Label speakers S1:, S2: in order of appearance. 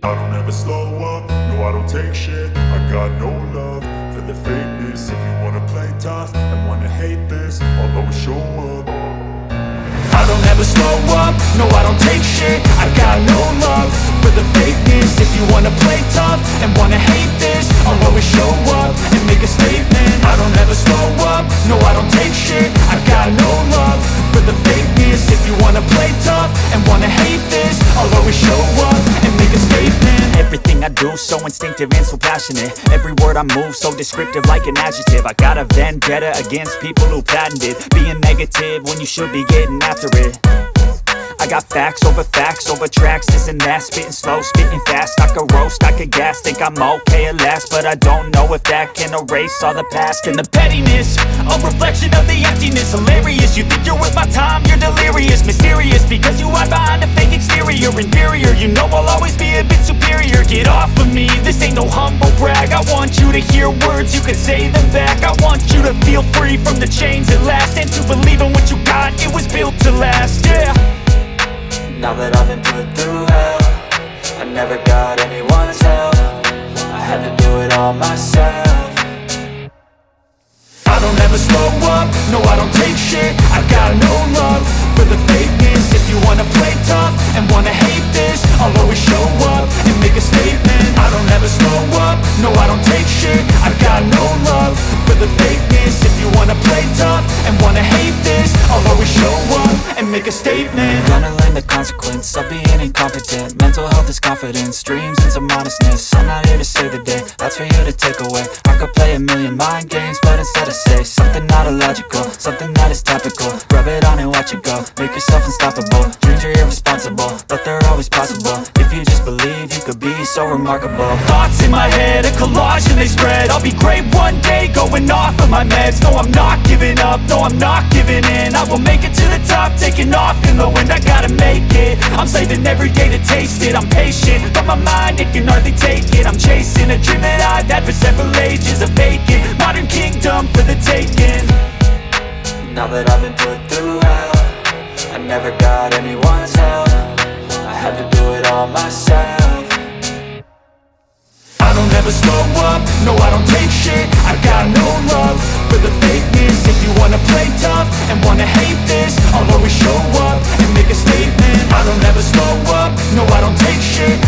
S1: I don't ever slow up, no I don't take shit. I got no love for the fakeness. If you wanna play tough and wanna hate this, I'll always show up.
S2: I don't ever slow up, no I don't take shit. I got no love for the fakeness. If you wanna play tough and wanna hate this, I'll always show up and make a statement. I don't ever slow up, no I don't take shit. I got no love for the fakeness. If you wanna play tough and wanna hate this, I'll always show up and make a statement.
S3: Everything I do so instinctive and so passionate. Every word I move so descriptive like an adjective. I got a vendetta against people who patented being negative when you should be getting after it. I got facts over tracks, this and that. Spitting slow, spitting fast, I could roast, I could gas. Think I'm okay at last, but I don't know if that can erase all the past. And the pettiness, a reflection of the emptiness. Hilarious, you think you're worth my time, you're delirious. Mysterious, because you hide behind a fake exterior. Inferior, you know I'll always be a bit superior. Get off of me, this ain't no humble brag. I want you to hear words, you can say them back. I want you to feel free from the chains at last, and to believe in what you got, it was built to last, yeah.
S4: Now that I've been put through hell, I never got anyone's help. I had to do it all myself.
S2: I don't ever slow up, no I don't take shit. I got no love for the fakeness. If you wanna play tough and wanna hate this, I'll always show up and make a statement. I don't ever slow up, no I don't take shit. I got no love for the fakeness. If you wanna play tough and wanna hate this, I'll always show up and make a statement.
S4: Gonna learn the consequence of being incompetent. Mental health is confidence, dreams and some modestness. I'm not here to save the day, that's for you to take away. I could play a million mind games, but instead I say something not illogical, something that is topical. Rub it on and watch it go, make yourself unstoppable. Dreams are irresponsible, but they're always possible. If you just believe, you could be so remarkable.
S2: Thoughts in my head, a collage and they spread. I'll be great one day, going off of my meds. No, I'm not giving up, no, I'm not giving in. I will make it to the top, taking off in the wind. I gotta make it, I'm saving every day to taste it. I'm patient, but my mind, it can hardly take it. I'm chasing a dream that I've had for several ages. A vacant, modern kingdom for the taking.
S4: Now that I've been put through hell, I never got anyone's help. I had to do it all myself.
S2: I don't ever slow up, no I don't take shit. I got no love for the fakeness. If you wanna play tough and wanna hate this, I'll always show up and make a statement. I don't ever slow up, no I don't take shit.